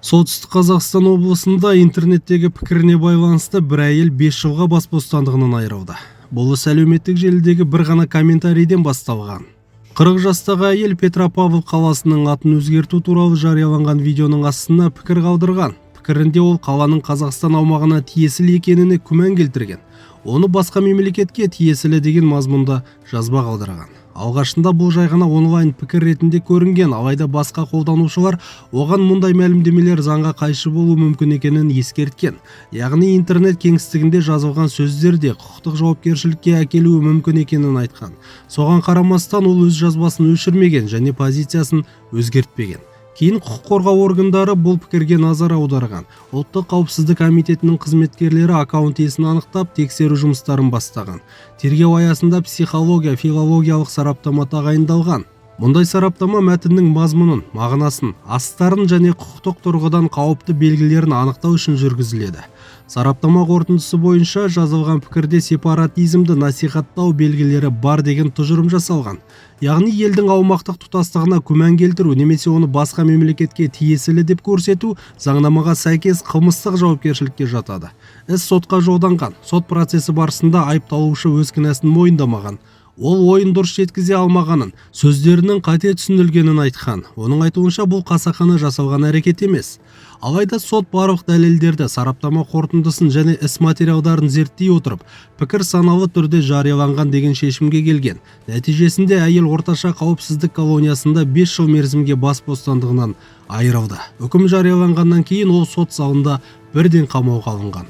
Солтүстік Қазақстан облысында интернеттегі пікіріне байланысты бір әйел 5 жылға бас бостандығынан айырылды. Бұл іс әлеуметтік желідегі бір ғана комментарийден басталған. 40 жастағы әйел Петропавл қаласының атын өзгерту туралы жарияланған видеоның астына пікір қалдырған. Пікірінде ол қаланың Қазақстан аумағына тиесілі екеніне күмән келтірген. Оны басқа мемлекетке тиесілі деген мазмұнда жазба қалдырған. Алғашында бұл жай ғана онлайн пікір ретінде көрінген, алайда басқа қолданушылар оған мұндай мәлімдемелер заңға қайшы болуы мүмкін екенін ескерткен. Яғни интернет кеңістігінде жазылған сөздерде құқықтық жауапкершілікке әкелуі мүмкін екенін айтқан. Соған қарамастан ол өз жазбасын өшірмеген және позициясын өзгертпеген. Кейін құқық қорғау органдары бұл пікірге назар аударған. Ұлттық қауіпсіздік комитетінің қызметкерлері аккаунт иесін анықтап, тексеру жұмыстарын бастаған. Тергеу аясында психология-филологиялық сараптама тағайындалған. Мұндай сараптама мәтіннің мазмұнын, мағынасын, астарын және құқықтық тұрғыдан қауіпті белгілерін анықтау үшін жүргізіледі. Сараптама қорытындысы бойынша жазылған пікірде сепаратизмді насихаттау белгілері бар деген тұжырым жасалған. Яғни елдің аумақтық тұтастығына күмән келтіру немесе оны басқа мемлекетке тиесілі деп көрсету заңнамаға сәйкес қылмыстық жауапкершілікке жатады. Іс сотқа жолданған. Сот процесі барысында айыпталушы өз кінәсін мойындамаған. Ол ойын дұрыс жеткізе алмағанын, сөздерінің қате түсінілгенін айтқан. Оның айтуынша бұл қасақана жасалған әрекет емес. Алайда сот барлық дәлелдерді, сараптама қорытындысын және іс материалдарын зерттей отырып, пікір саналы түрде жарияланған деген шешімге келген. Нәтижесінде әйел орташа қауіпсіздік колониясында 5 жыл мерзімге бас бостандығынан айырылды. Үкім жарияланғаннан кейін ол сот залында бірден қамауға алынған.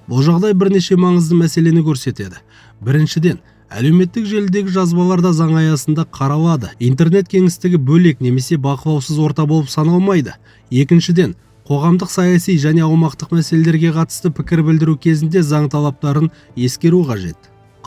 Бұл жағдай бірнеше маңызды мәселені көрсетеді. Біріншіден, әлеуметтік желідегі жазбаларда заң аясында қаралады. Интернет кеңістігі бөлек немесе бақылаусыз орта болып саналмайды. Екіншіден, қоғамдық саяси және аумақтық мәселелерге қатысты пікір білдіру кезінде заң талаптарын ескеру қажет.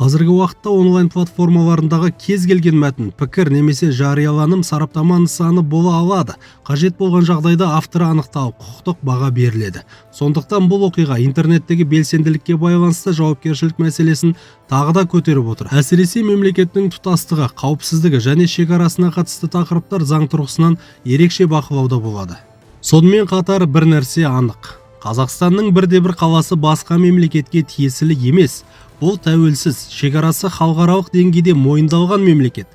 Қазіргі уақытта онлайн платформаларындағы кез келген мәтін, пікір немесе жарияланым сараптама нысаны бола алады. Қажет болған жағдайда авторы анықталып, құқықтық баға беріледі. Сондықтан бұл оқиға интернеттегі белсенділікке байланысты жауапкершілік мәселесін тағы да көтеріп отыр. Әсіресе мемлекеттің тұтастығы, қауіпсіздігі және шекарасына қатысты тақырыптар заң тұрғысынан ерекше бақылауда болады. Сонымен қатар бір нәрсе анық. Қазақстанның бірде-бір қаласы басқа мемлекетке тиесілі емес. Бұл тәуелсіз, шекарасы халықаралық деңгейде мойындалған мемлекет.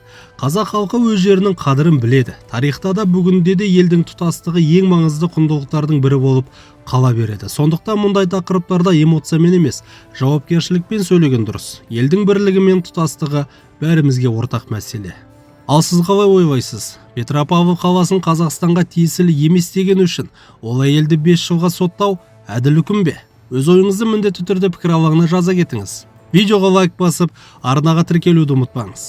Қазақ халқы өз жерінің қадірін біледі. Тарихта да бүгінде де елдің тұтастығы ең маңызды құндылықтардың бірі болып қала береді. Сондықтан мұндай тақырыптарда эмоциямен емес, жауапкершілікпен сөйлеген дұрыс. Елдің бірлігі мен тұтастығы бәрімізге ортақ мәселе. Ал сіз қалай ойлайсыз? Петропавл қаласын Қазақстанға тиесілі емес деген үшін ол әйелді 5 жылға соттау әділ үкім бе? Өз ойыңызды міндетті түрде пікір алаңына жаза кетіңіз. Видеоға лайк басып, арнаға тіркелуді ұмытпаңыз.